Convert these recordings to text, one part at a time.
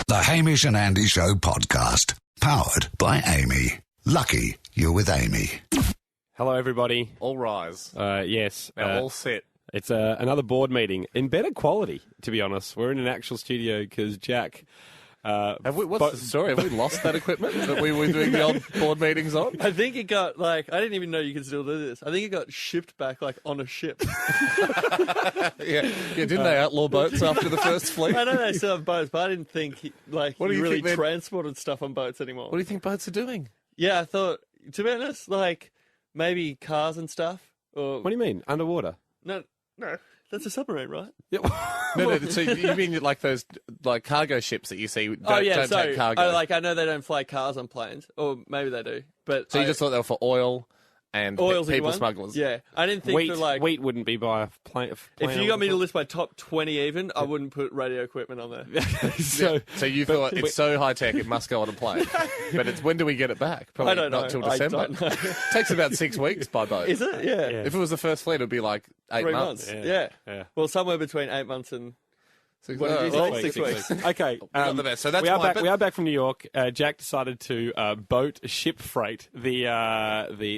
The Hamish and Andy Show podcast. Powered by Amy. Lucky you're with Amy. Hello, everybody. All rise. Yes. Now all sit. It's another board meeting in better quality, to be honest. We're in an actual studio because Jack... What's the story? Have we lost that equipment that we were doing the old board meetings on? I think it got, I didn't even know you could still do this. I think it got shipped back, on a ship. Yeah, didn't they outlaw boats after the first fleet? I know they still have boats, but I didn't think, you really think transported stuff on boats anymore. What do you think boats are doing? Yeah, I thought, to be honest, maybe cars and stuff. Or What do you mean? Underwater? No, that's a submarine, right? Yeah. No, so you mean like those cargo ships that you see don't take cargo? I know they don't fly cars on planes, or maybe they do. But So you just thought they were for oil and Oil's a good people one. smugglers? Yeah, I didn't think Wheat wouldn't be by a plane. If you got me to list my top 20 even, I wouldn't put radio equipment on there. So you thought it's so high tech it must go on a plane, but it's when do we get it back? Probably I don't know. not till December. I don't know. Takes about 6 weeks by boat. Is it? Yeah. If it was the first fleet, it'd be like 8 3 months. months. Yeah. Well, somewhere between 8 months and... 6 What did you say? 6 6 weeks. Okay. Not the best. So that's we are why, back. We are back from New York. Jack decided to ship freight the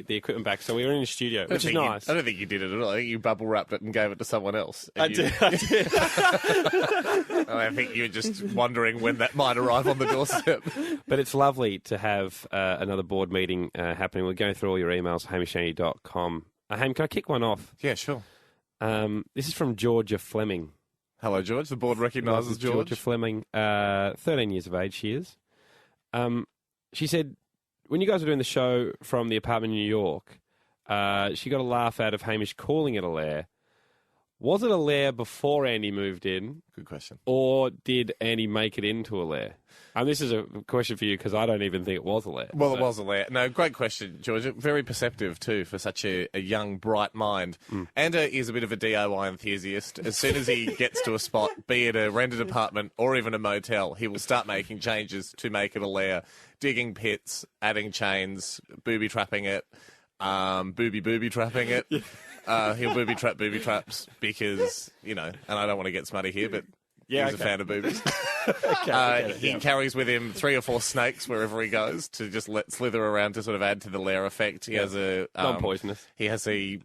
equipment back. So we were in the studio, which is nice. I don't think you did it at all. I think you bubble wrapped it and gave it to someone else. I did. I think you were just wondering when that might arrive on the doorstep. But it's lovely to have another board meeting happening. We're going through all your emails, hamishandy.com. Ham, can I kick one off? Yeah, sure. This is from Georgia Fleming. Hello, George. The board recognises George. Georgia Fleming, 13 years of age she is. She said, when you guys were doing the show from the apartment in New York, she got a laugh out of Hamish calling it a lair. Was it a lair before Andy moved in? Good question. Or did Andy make it into a lair? And this is a question for you because I don't even think it was a lair. Well, it was a lair. No, great question, George. Very perceptive, too, for such a young, bright mind. And is a bit of a DIY enthusiast. As soon as he gets to a spot, be it a rented apartment or even a motel, he will start making changes to make it a lair. Digging pits, adding chains, booby-trapping it, booby-trapping it. He'll booby traps because, and I don't want to get smutty here, but he's a fan of boobies. He carries with him 3 or 4 snakes wherever he goes to just slither around to sort of add to the lair effect. He has a... non-poisonous. He has a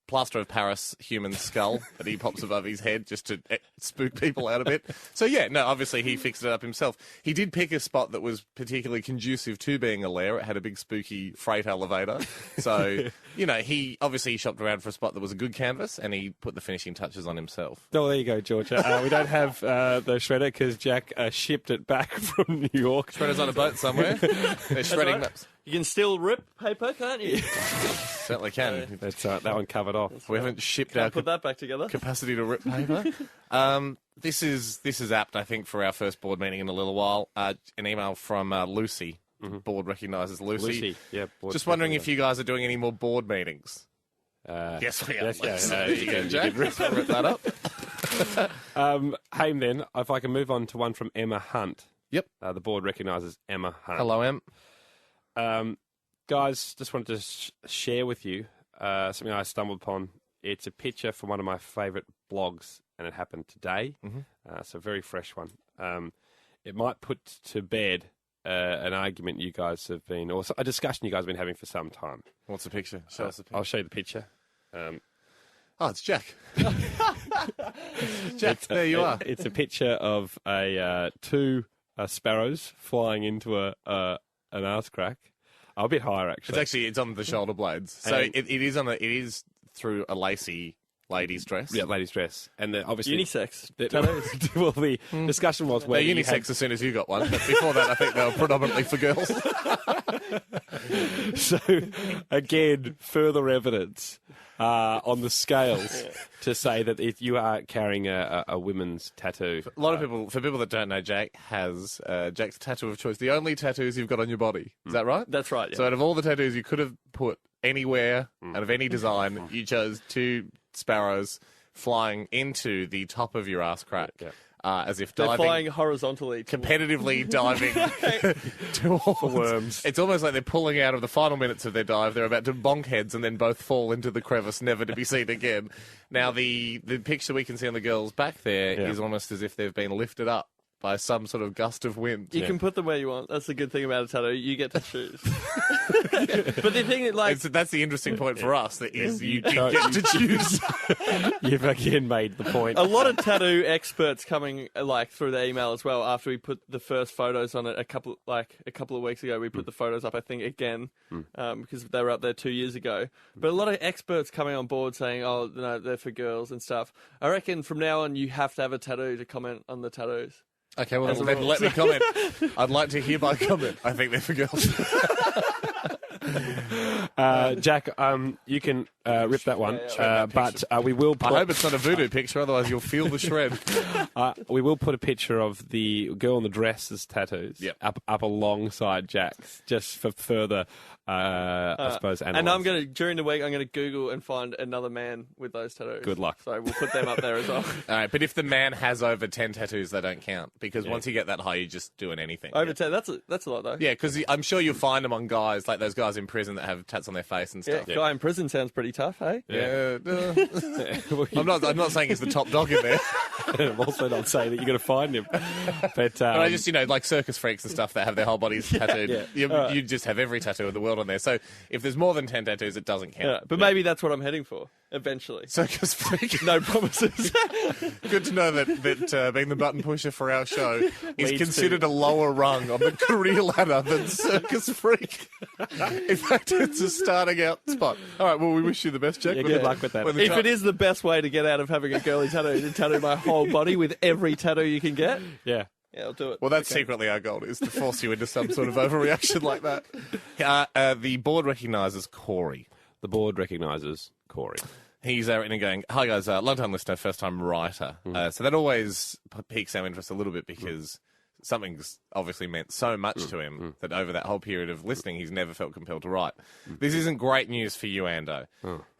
plaster of Paris human skull that he pops above his head just to spook people out a bit. So, obviously he fixed it up himself. He did pick a spot that was particularly conducive to being a lair. It had a big spooky freight elevator. So, he shopped around for a spot that was a good canvas and he put the finishing touches on himself. Oh, there you go, George. We don't have the shredder because Jack shipped it back from New York. Shredder's on a boat somewhere. They're shredding maps. You can still rip paper, can't you? Certainly can. That's that one covered off. We haven't shipped Can't our put that back together. capacity to rip paper. This is apt, I think, for our first board meeting in a little while. An email from Lucy. Board recognises Lucy. Yeah. Just wondering if you guys are doing any more board meetings. Yes, we are. There you go, Jack. Rip that up. Haim, then, if I can move on to one from Emma Hunt. Yep. The board recognises Emma Hunt. Hello, Em. Guys, just wanted to share with you something I stumbled upon. It's a picture from one of my favourite blogs, and it happened today. So a very fresh one. It might put to bed an argument you guys have been, or a discussion you guys have been having for some time. What's the picture? Show us the picture. I'll show you the picture. It's Jack. Jack, there you are. It's a picture of two sparrows flying into an arse crack. A bit higher, actually. It's on the shoulder blades. So it is through a lacy lady's dress. Yeah, lady's dress. And obviously... Unisex. Well, the discussion was whether they're unisex as soon as you got one. But before that, I think they were predominantly for girls. So, again, further evidence on the scales to say that if you are carrying a women's tattoo... A lot of people, for people that don't know, Jack has Jack's tattoo of choice. The only tattoos you've got on your body. Is that right? That's right, yeah. So out of all the tattoos you could have put anywhere and of any design, you chose 2 sparrows flying into the top of your ass crack. Yeah. As if diving... They're flying horizontally. Competitively diving towards worms. It's almost like they're pulling out of the final minutes of their dive. They're about to bonk heads and then both fall into the crevice, never to be seen again. Now, the picture we can see on the girl's back there is almost as if they've been lifted up by some sort of gust of wind. You can put them where you want. That's the good thing about a tattoo. You get to choose. But the thing is, like... That's the interesting point for us, that is you get to choose. You've again made the point. A lot of tattoo experts coming like through the email as well. After we put the first photos on it a couple of weeks ago, we put the photos up. I think again because they were up there 2 years ago. But a lot of experts coming on board saying, "Oh, no, they're for girls and stuff." I reckon from now on you have to have a tattoo to comment on the tattoos. Okay, well, then let me comment. I'd like to hereby comment. I think they're for girls. Jack, you can rip that one, but we will put... I hope it's not a voodoo picture, otherwise you'll feel the shred. We will put a picture of the girl in the dresses tattoos up alongside Jack's, just for further, I suppose, analyze. And during the week, I'm going to Google and find another man with those tattoos. Good luck. So we'll put them up there as well. All right, but if the man has over 10 tattoos, they don't count, because once you get that high, you're just doing anything. Over 10, that's a lot, though. Yeah, because I'm sure you'll find them on guys, like those guys in prison that have tats on their face and stuff. Yeah, guy in prison sounds pretty tough, hey? Yeah. I'm not saying he's the top dog in there. I'm also not saying that you're going to find him. But I just, like circus freaks and stuff that have their whole bodies tattooed. You just have every tattoo in the world on there. So if there's more than 10 tattoos, it doesn't count. Yeah, but maybe that's what I'm heading for eventually. Circus freak. No promises. Good to know that being the button pusher for our show is considered a lower rung on the career ladder than circus freak. In fact, it's a starting out spot. All right, well, we wish you the best, Jack. Yeah, good luck with that. If it is the best way to get out of having a girly tattoo, to tattoo my whole body with every tattoo you can get. Yeah. Yeah, I'll do it. Well, that's secretly our goal, is to force you into some sort of overreaction like that. The board recognises Cory. The board recognises Cory. He's written and going, "Hi guys, long-time listener, first-time writer." So that always piques our interest a little bit, because something's obviously meant so much to him that over that whole period of listening, he's never felt compelled to write. This isn't great news for you, Ando.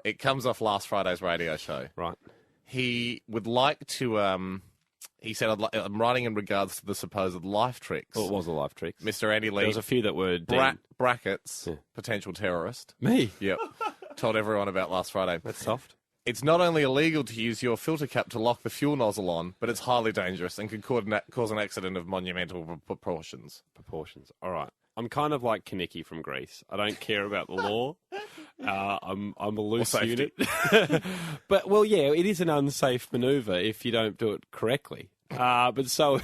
It comes off last Friday's radio show. Right. He would like to... He said, I'm writing in regards to the supposed life tricks. Well, it was a life trick. Mr. Andy Lee. There was a few that were... brackets, potential terrorist. Me? Yep. Told everyone about last Friday. That's soft. It's not only illegal to use your filter cap to lock the fuel nozzle on, but it's highly dangerous and could cause an accident of monumental proportions. All right. I'm kind of like Kaniki from Greece. I don't care about the law. I'm a loose unit. But, well, yeah, it is an unsafe manoeuvre if you don't do it correctly. But so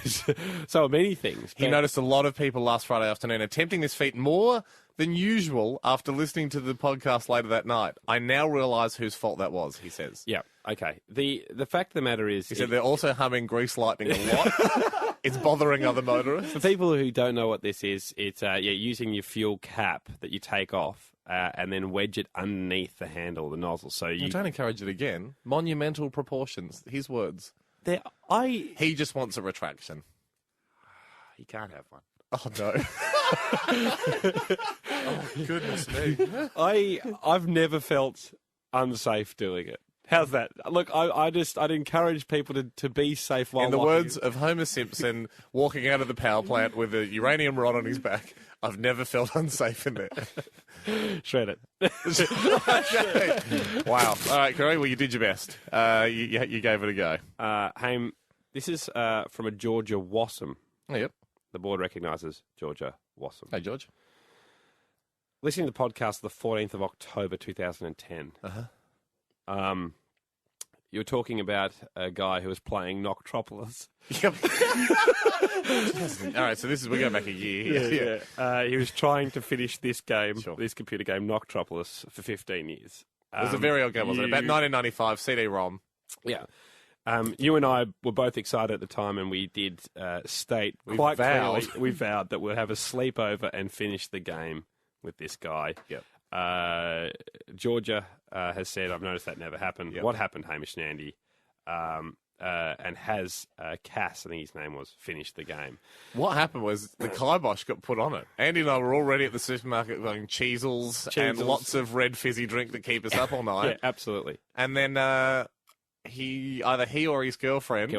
are many things. He noticed a lot of people last Friday afternoon attempting this feat more than usual after listening to the podcast later that night. I now realise whose fault that was, he says. Yeah, okay. The fact of the matter is... He said they're also humming Grease Lightning a lot. It's bothering other motorists. For people who don't know what this is, it's using your fuel cap that you take off and then wedge it underneath the handle of the nozzle. So you don't encourage it again. Monumental proportions. His words. He just wants a retraction. You can't have one. Oh, no. Oh, goodness me. I've never felt unsafe doing it. How's that? Look, I'd encourage people to be safe while... In the words of Homer Simpson walking out of the power plant with a uranium rod on his back, I've never felt unsafe in there. Shred it. Okay. Wow. All right, Cory, well, you did your best. You gave it a go. Haim, this is from a Georgia Wassum. Oh, yep. The board recognises Georgia Wassum. Hey, George. Listening to the podcast the 14th of October 2010. You were talking about a guy who was playing Noctropolis. Yep. All right, so we're going back a year. Yeah. He was trying to finish this game, this computer game, Noctropolis, for 15 years. It was a very old game, wasn't it? About 1995, CD-ROM. Yeah. You and I were both excited at the time, and we did state quite clearly, we vowed that we'll have a sleepover and finish the game with this guy. Yep. Georgia has said, I've noticed that never happened. Yep. What happened, Hamish and Andy? And has Cass, I think his name was, finished the game. What happened was the kibosh got put on it. Andy and I were already at the supermarket buying cheesels and lots of red fizzy drink to keep us up all night. Yeah, absolutely. And then either he or his girlfriend.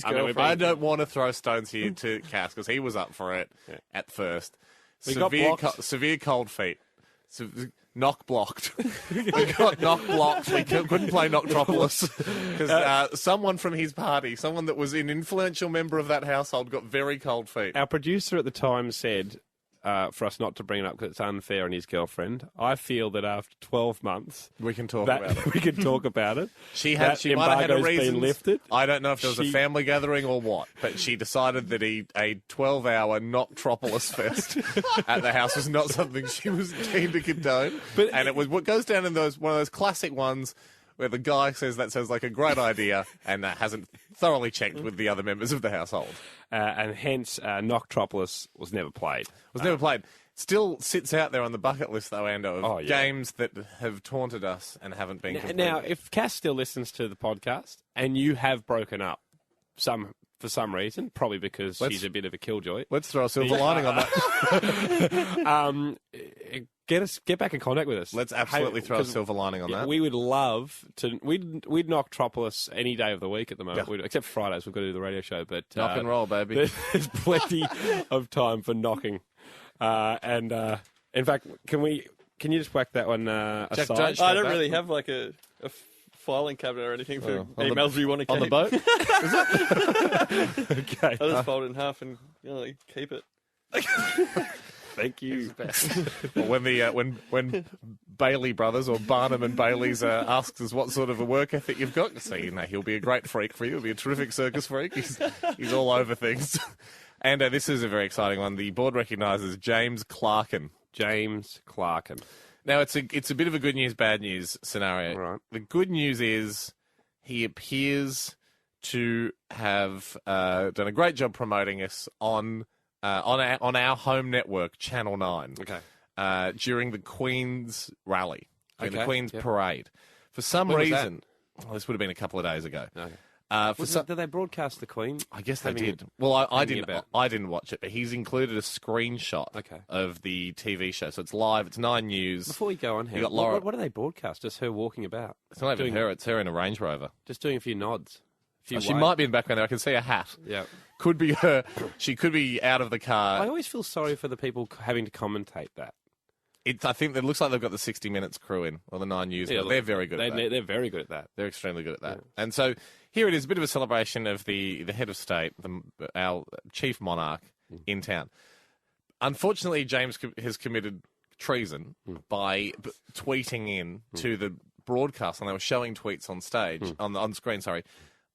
I don't want to throw stones here to Cass because he was up for it at first. Severe cold feet. So, knock blocked. We got knock blocked. We couldn't play Knocktropolis because someone from his party, someone that was an influential member of that household, got very cold feet. Our producer at the time said for us not to bring it up because it's unfair on his girlfriend. I feel that after 12 months... We can talk about it. We can talk about it. She might have had a reason. Been lifted. I don't know if there was a family gathering or what, but she decided that a 12-hour Knocktropolis fest at the house was not something she was keen to condone. And it was what goes down in one of those classic ones where the guy says that sounds like a great idea and hasn't thoroughly checked with the other members of the household. And hence, Knocktropolis was never played. Still sits out there on the bucket list, though, Ando, of games that have taunted us and haven't been completed. Now, if Cass still listens to the podcast and you have broken up for some reason, probably because she's a bit of a killjoy. Let's throw a silver lining on that. Get back in contact with us. Let's absolutely throw a silver lining on that. We would love to. We'd knock Knocktropolis any day of the week at the moment, except Fridays. We've got to do the radio show, but knock and roll, baby. There's plenty of time for knocking. In fact, can you just whack that one aside? I don't really have like a filing cabinet or anything for emails you want to keep. On the boat? Okay. I'll just fold it in half and keep it. Thank you. Well, when Bailey Brothers or Barnum and Bailey's asks us what sort of a work ethic you've got, so he'll be a great freak for you. He'll be a terrific circus freak. He's all over things. And this is a very exciting one. The board recognises James Clarkin. James Clarkin. Now, it's a bit of a good news, bad news scenario. Right. The good news is he appears to have done a great job promoting us on our home network, Channel 9. Okay. During the Queen's rally, during the Queen's parade. For some When was reason, this would have been a couple of days ago. Okay. Did they broadcast the Queen? I guess they did. Well, I didn't watch it, but he's included a screenshot of the TV show. So it's live. It's 9 News. Before we go on here, what do they broadcast? Just her walking about? It's not even her. It's her in a Range Rover. Just doing a few nods. She might be in the background there. I can see a hat. Yeah. Could be her. She could be out of the car. I always feel sorry for the people having to commentate that. I think it looks like they've got the 60 Minutes crew in, or the 9 News. Yeah, they're very good at that. They're very good at that. They're extremely good at that. Yeah. And so here it is, a bit of a celebration of the head of state, our chief monarch in town. Unfortunately, James has committed treason by tweeting in to the broadcast, and they were showing tweets on stage, on screen, sorry.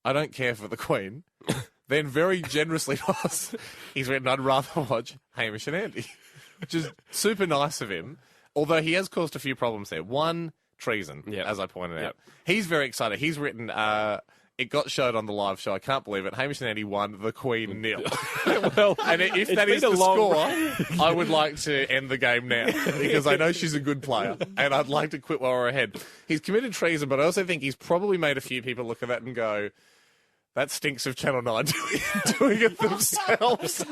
I don't care for the Queen. Then very generously to us, he's written, I'd rather watch Hamish and Andy. Which is super nice of him, although he has caused a few problems there. One, treason, as I pointed out. He's very excited. He's written, it got showed on the live show. I can't believe it. Hamish and Andy won, the Queen nil. Well, and if that is the score, I would like to end the game now because I know she's a good player and I'd like to quit while we're ahead. He's committed treason, but I also think he's probably made a few people look at that and go, that stinks of Channel 9 doing it themselves.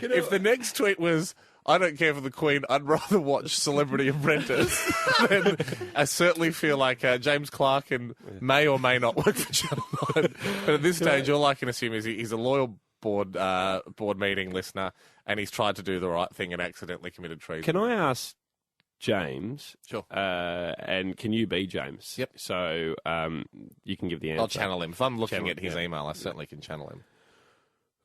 If the next tweet was, I don't care for the Queen, I'd rather watch Celebrity Apprentice, then I certainly feel like James Clarkin may or may not work for Channel 9. But at this stage, all I can assume is he's a loyal board meeting listener and he's tried to do the right thing and accidentally committed treason. Can I ask James? Sure. And can you be James? Yep. So you can give the answer. I'll channel him. If I'm looking at his email, I certainly can channel him.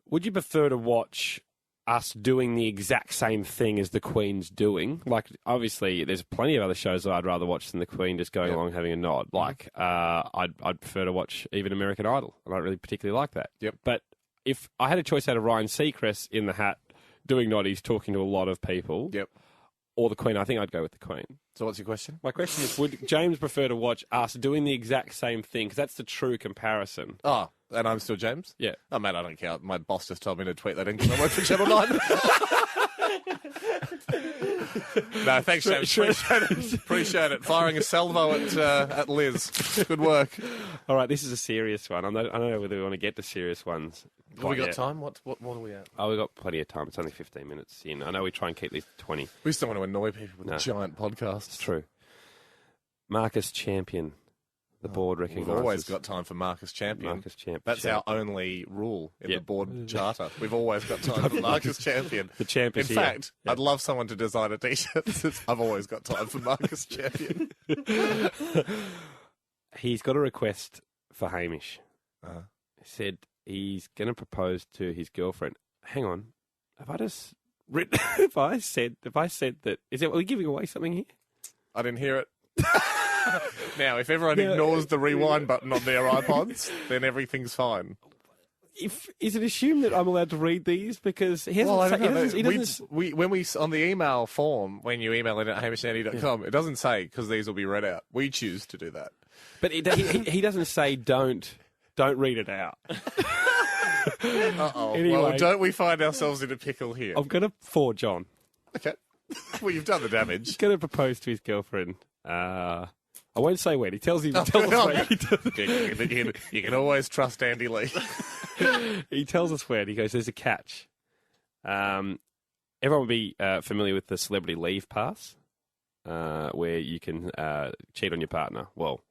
Would you prefer to watch us doing the exact same thing as the Queen's doing? Like, obviously, there's plenty of other shows that I'd rather watch than the Queen just going along having a nod. Like, I'd prefer to watch even American Idol. I don't really particularly like that. Yep. But if I had a choice out of Ryan Seacrest in the hat doing noddies, talking to a lot of people, or the Queen, I think I'd go with the Queen. So what's your question? My question is, would James prefer to watch us doing the exact same thing? Because that's the true comparison. Oh, and I'm still James? Yeah. Oh, man, I don't care. My boss just told me to tweet that in because I work for Channel 9. No, thanks, James. Appreciate it. Firing a salvo at Liz. Good work. All right, this is a serious one. I don't know whether we want to get to serious ones. Have we got time? What are we at? Oh, we've got plenty of time. It's only 15 minutes in. I know we try and keep these to 20. We just don't want to annoy people with a giant podcast. It's true. Marcus Champion The board We've recognises. always got time for Marcus Champion. Marcus Champion. That's our only rule in the Yep. board charter. We've always got time for Marcus Champion. The champ In is here. fact, Yep. I'd love someone to design a T-shirt that says, I've always got time for Marcus Champion. He's got a request for Hamish. Uh-huh. He said he's going to propose to his girlfriend. Hang on. Have I just written... If I said that... Are we giving away something here? I didn't hear it. Now, if everyone ignores the rewind button on their iPods, then everything's fine. Is it assumed that I'm allowed to read these? Because he hasn't... I don't know. he doesn't When we on the email form, when you email it at hamishandy.com, it doesn't say, because these will be read out. We choose to do that. but he doesn't say don't read it out. Uh-oh. Anyway. Well, don't we find ourselves in a pickle here? I'm going to for John. Okay. Well, you've done the damage. He's going to propose to his girlfriend. I won't say when. He tells us when. You can always trust Andy Lee. He tells us when. He goes, there's a catch. Everyone will be familiar with the celebrity leave pass, where you can cheat on your partner. Well,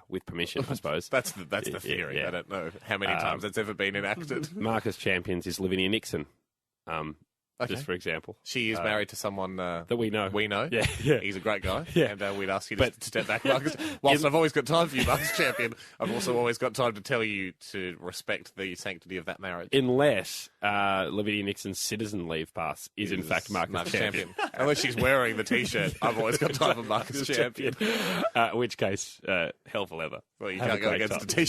with permission, I suppose. That's the theory. Yeah. I don't know how many times it's ever been enacted. Marcus Champions is Lavinia Nixon, just for example. She is married to someone that we know. We know. Yeah. He's a great guy. Yeah. And we'd ask you to step back, Marcus. Whilst I've always got time for you, Marcus Champion, I've also always got time to tell you to respect the sanctity of that marriage. Unless Lavinia Nixon's citizen leave pass is in fact Marcus Champion. Unless she's wearing the T-shirt, I've always got time for Marcus Champion. In which case, hell for leather. Well, you Have can't a go great against time.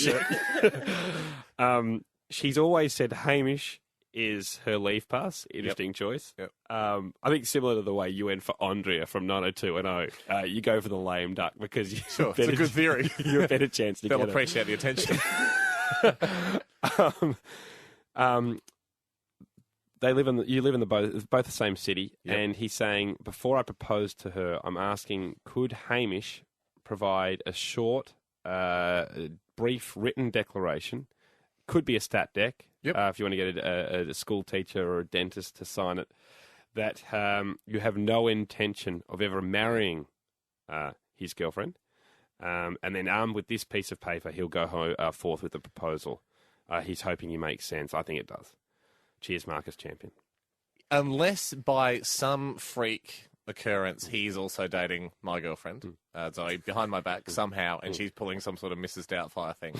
a T-shirt. She's always said Hamish is her leave pass. Interesting choice. Yep. I think similar to the way you went for Andrea from 90210, you go for the lame duck because you Sure, it's a good theory. You're a better chance to They'll get it. appreciate the attention. You live in both the same city, Yep. and he's saying, before I propose to her, I'm asking, could Hamish provide a short, brief written declaration? Could be a stat deck, Yep. if you want to get a school teacher or a dentist to sign it, that you have no intention of ever marrying his girlfriend. And then armed with this piece of paper, he'll go forth with the proposal. He's hoping he makes sense. I think it does. Cheers, Marcus Champion. Unless by some freak occurrence he's also dating my girlfriend, Zoe, behind my back somehow, and she's pulling some sort of Mrs. Doubtfire thing.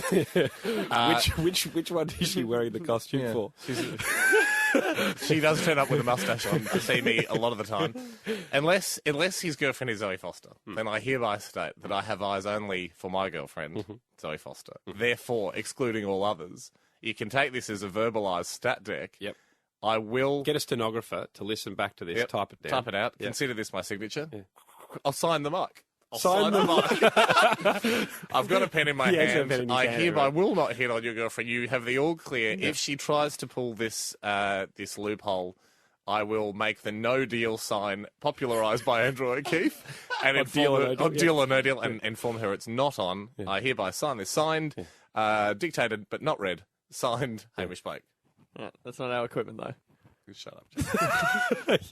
Which one is she wearing the costume for? She does turn up with a mustache on to see me a lot of the time. Unless his girlfriend is Zoe Foster, then I hereby state that I have eyes only for my girlfriend, Zoe Foster. Therefore, excluding all others, you can take this as a verbalised stat deck. Yep. I will Get a stenographer to listen back to this. Yep. Type it down. type it out. Yep. Consider this my signature. Yeah. I'll sign the mic. Sign the mic. I've got a pen in my He has a hand. pen in his I hand, hereby right. will not hit on your girlfriend. You have the all clear. If she tries to pull this this loophole, I will make the no deal sign popularised by Andrew O'Keefe and Deal or inform her No Deal, on deal or no deal and inform her it's not on. I hereby sign this. Signed, dictated but not read. Signed, Hamish Blake. Yeah, that's not our equipment, though. Shut up.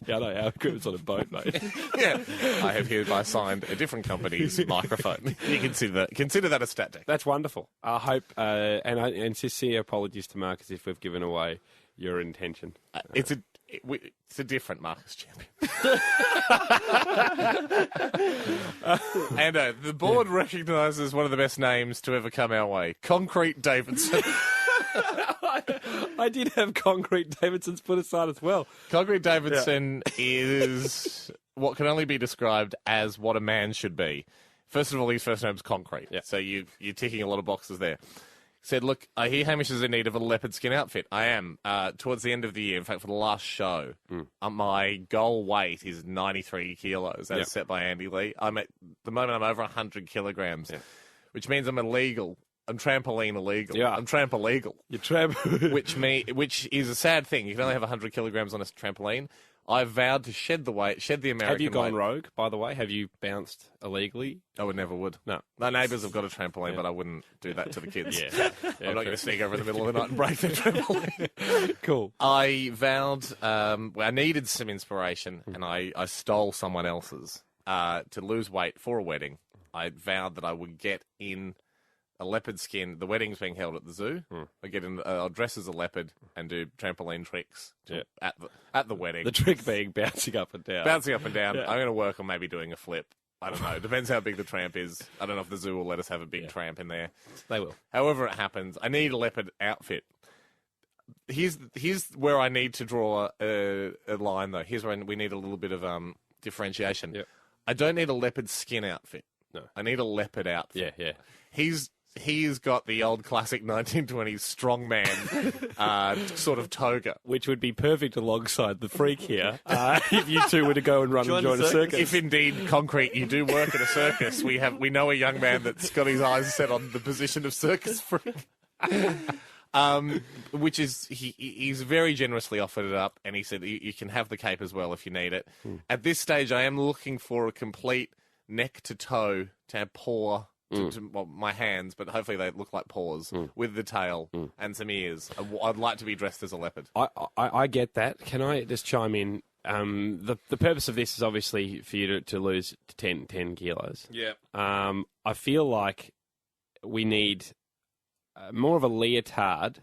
Yeah, I know. Our equipment's on a boat, mate. Yeah, I have hereby signed a different company's microphone. You consider that a stat deck. That's wonderful. I hope, and sincere apologies to Marcus if we've given away your intention. It's a different Marcus Champion. And the board recognises one of the best names to ever come our way, Concrete Davidson. I did have Concrete Davidson's put aside as well. Concrete Davidson is what can only be described as what a man should be. First of all, his first name's Concrete, so you're ticking a lot of boxes there. Said, look, I hear Hamish is in need of a leopard skin outfit. I am. Towards the end of the year, in fact, for the last show, my goal weight is 93 kilos, as set by Andy Lee. I'm at the moment, I'm over 100 kilograms, which means I'm illegal. I'm trampoline illegal. Yeah. I'm tramp illegal. You're which is a sad thing. You can only have 100 kilograms on a trampoline. I vowed to shed the American weight. Have you gone rogue, by the way? Have you bounced illegally? I would never would. No. My neighbours have got a trampoline, but I wouldn't do that to the kids. I'm not going to fair. sneak over in the middle of the night and break their trampoline. Cool. I vowed, I needed some inspiration, and I stole someone else's to lose weight for a wedding. I vowed that I would get in a leopard skin. The wedding's being held at the zoo. I'll dress as a leopard and do trampoline tricks at the wedding. The trick being bouncing up and down. Bouncing up and down. Yeah. I'm going to work on maybe doing a flip. I don't know. It depends how big the tramp is. I don't know if the zoo will let us have a big tramp in there. They will. However it happens, I need a leopard outfit. Here's where I need to draw a line, though. Here's where we need a little bit of differentiation. Yep. I don't need a leopard skin outfit. No. I need a leopard outfit. Yeah. He's got the old classic 1920s strongman sort of toga. Which would be perfect alongside the freak here if you two were to go and run and join a circus. If indeed, Concrete, you do work at a circus, we know a young man that's got his eyes set on the position of circus freak. Which is, he's very generously offered it up, and he said you can have the cape as well if you need it. At this stage, I am looking for a complete neck to toe to have paw, my hands, but hopefully they look like paws, with the tail and some ears. I'd like to be dressed as a leopard. I get that. Can I just chime in? The purpose of this is obviously for you to lose 10 kilos. Yeah. I feel like we need more of a leotard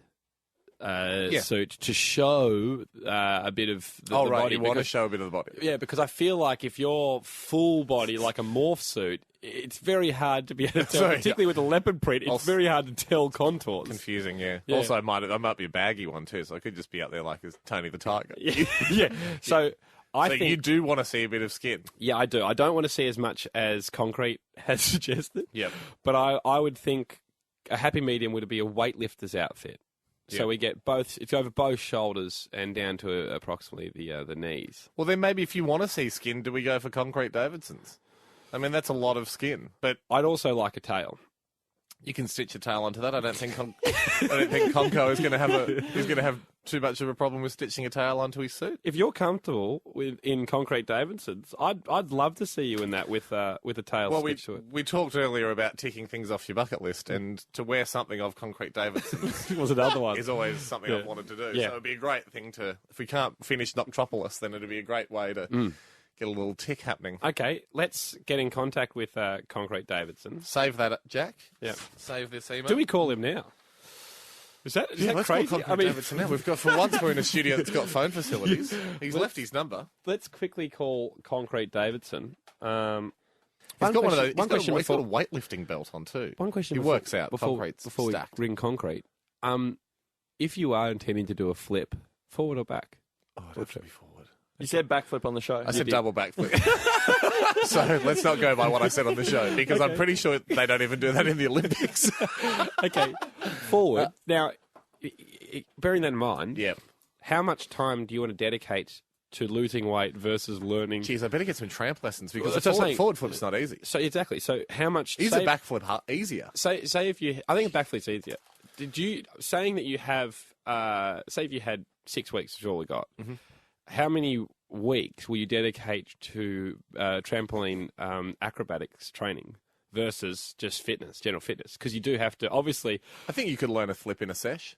suit to show a bit of the body. You want to show a bit of the body. Yeah, because I feel like if you're full body, like a morph suit, it's very hard to be able to tell, particularly with a leopard print, it's very hard to tell contours. Confusing, yeah. Also, I might be a baggy one too, so I could just be up there like as Tony the Tiger. Yeah. So I think you do want to see a bit of skin. Yeah, I do. I don't want to see as much as Concrete has suggested. Yep. But I would think a happy medium would be a weightlifter's outfit. So we get both, it's over both shoulders and down to approximately the knees. Well, then maybe if you want to see skin, do we go for Concrete Davidson's? I mean, that's a lot of skin. But I'd also like a tail. You can stitch a tail onto that. I don't think Kongo is going to have too much of a problem with stitching a tail onto his suit. If you're comfortable in Concrete Davidson's, I'd love to see you in that with a tail stitched to it. We talked earlier about ticking things off your bucket list, and to wear something of Concrete Davidson's was another one. Is always something I've wanted to do. Yeah. So it'd be a great thing to. If we can't finish Noctropolis, then it'd be a great way to get a little tick happening. Okay, let's get in contact with Concrete Davidson. Save that, Jack. Yeah. Save this email. Do we call him now? Is that let's crazy? call Concrete Davidson now. We've got, for once, we're in a studio that's got phone facilities. He's left his number. Let's quickly call Concrete Davidson. He's got one of those. He's got a weightlifting belt on too. One question. He works out. Before stacked. we ring Concrete. If you are intending to do a flip, forward or back? Oh, it'd have to be forward. You said backflip on the show. I said double backflip. So let's not go by what I said on the show, because I'm pretty sure they don't even do that in the Olympics. Okay, forward. Now, bearing that in mind, how much time do you want to dedicate to losing weight versus learning? Geez, I better get some tramp lessons, because forward flip's not easy. So exactly. So how much? Is a backflip easier? Say if you, I think a backflip's easier. Saying that you have, say if you had 6 weeks, which is all we got. Mm-hmm. How many weeks will you dedicate to trampoline acrobatics training versus just fitness, general fitness? Because you do have to, obviously. I think you could learn a flip in a sesh.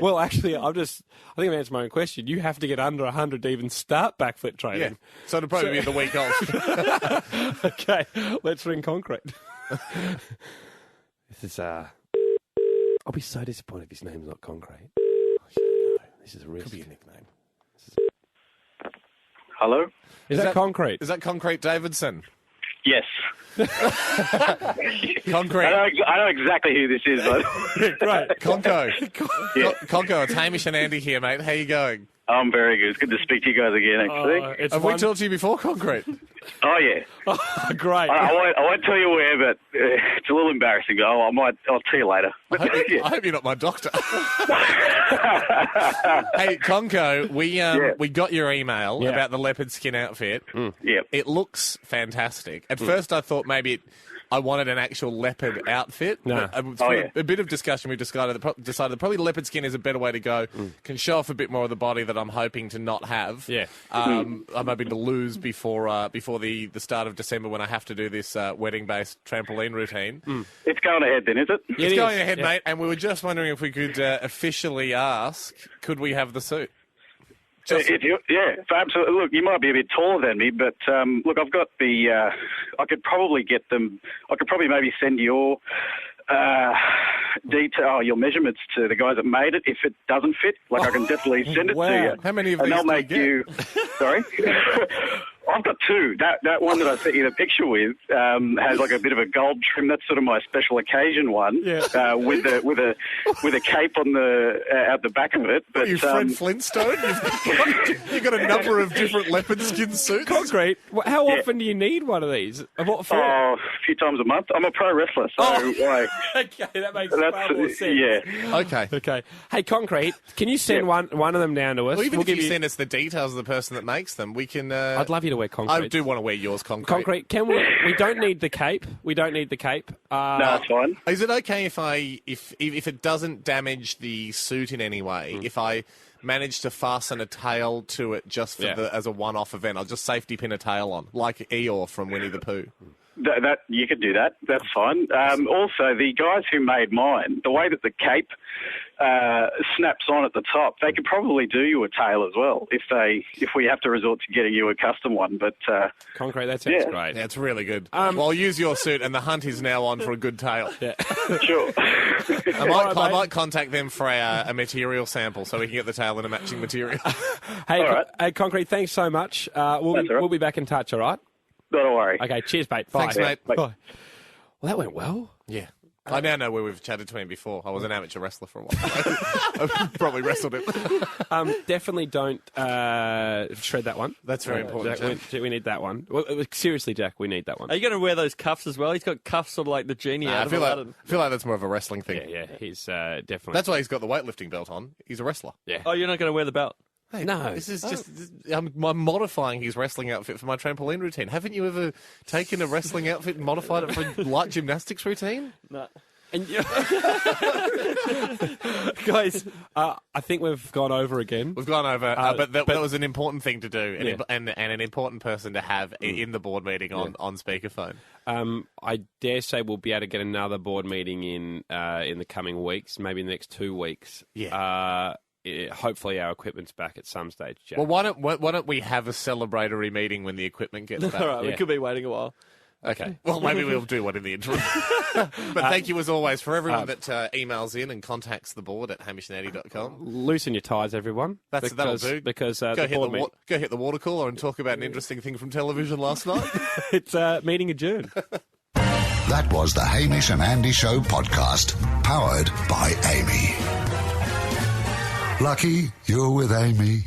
Well, actually, I think I've answered my own question. You have to get under 100 to even start backflip training. Yeah. So it'll probably be the week off. Okay, let's ring Concrete. This is, I'll be so disappointed if his name's not Concrete. This is a risk. Could be a nickname. Hello? Is that Concrete? Is that Concrete Davidson? Yes. Concrete. I know exactly who this is, but Great. Kongo. Yeah. Kongo, it's Hamish and Andy here, mate. How you going? I'm very good. It's good to speak to you guys again, actually. Have we talked to you before, Concrete? Oh, yeah. Oh, great. I won't tell you where, but it's a little embarrassing. I'll tell you later. I hope you're not my doctor. Hey, Kongo, we got your email about the leopard skin outfit. Yeah. It looks fantastic. At first, I thought maybe I wanted an actual leopard outfit. No. A bit of discussion, we've decided that probably leopard skin is a better way to go. Can show off a bit more of the body that I'm hoping to not have. Yeah. I'm hoping to lose before the start of December, when I have to do this wedding-based trampoline routine. It's going ahead then, is it? It's going ahead, mate. And we were just wondering if we could officially ask, could we have the suit? Absolutely. Look, you might be a bit taller than me, but look, I've got the. I could probably get them. I could probably maybe send your your measurements to the guys that made it. If it doesn't fit, like I can definitely send it to you. How many of and these they'll do make you Sorry. I've got two. That one that I sent you the picture with has like a bit of a gold trim. That's sort of my special occasion one. Yeah. With a cape on out the back of it. But you Fred Flintstone? You've got a number of different leopard skin suits. Concrete. How often do you need one of these? What for? Oh, a few times a month. I'm a pro wrestler, so okay, that makes far more sense. Yeah. Okay. Hey, Concrete, can you send one of them down to us? Well, even if you send us the details of the person that makes them, we can. I'd love you to wear Concrete. I do want to wear yours, Concrete. Concrete, can we? We don't need the cape. We don't need the cape. No, that's fine. Is it okay if it doesn't damage the suit in any way? If I manage to fasten a tail to it just for as a one-off event, I'll just safety pin a tail on, like Eeyore from Winnie the Pooh. That you could do that. That's fine. Also, the guys who made mine, the way that the cape snaps on at the top, they could probably do you a tail as well if we have to resort to getting you a custom one. But Concrete, that sounds great. Yeah, it's really good. Well, I'll use your suit, and the hunt is now on for a good tail. Yeah. Sure. I might contact them for a material sample so we can get the tail in a matching material. Hey, Concrete, thanks so much. We'll be back in touch. All right. Not to worry. Okay, cheers, mate. Bye. Thanks, mate. Bye. Well, that went well. Yeah. I now know where we've chatted to him before. I was an amateur wrestler for a while. I've probably wrestled him. Definitely don't shred that one. That's very important, Jack. We need that one. Well, seriously, Jack, we need that one. Are you going to wear those cuffs as well? He's got cuffs sort of like the genie out of Aladdin. I feel like that's more of a wrestling thing. Yeah, he's definitely... That's why he's got the weightlifting belt on. He's a wrestler. Yeah. Oh, you're not going to wear the belt? Hey, no. This is just... I'm modifying his wrestling outfit for my trampoline routine. Haven't you ever taken a wrestling outfit and modified it for light gymnastics routine? No. And guys, I think we've gone over again. We've gone over, but that was an important thing to do, and an important person to have in the board meeting on speakerphone. I dare say we'll be able to get another board meeting in the coming weeks, maybe in the next 2 weeks. Yeah. Hopefully our equipment's back at some stage, Jack. Well, why don't we have a celebratory meeting when the equipment gets back? All right, we could be waiting a while. Okay. Well, maybe we'll do one in the interim. But thank you, as always, for everyone that emails in and contacts the board at hamishnaddy.com. Loosen your ties, everyone. That'll do. Because go hit the water cooler and talk about an interesting thing from television last night. It's meeting adjourned. That was the Hamish and Andy Show podcast, powered by Amy. Lucky you're with Amy.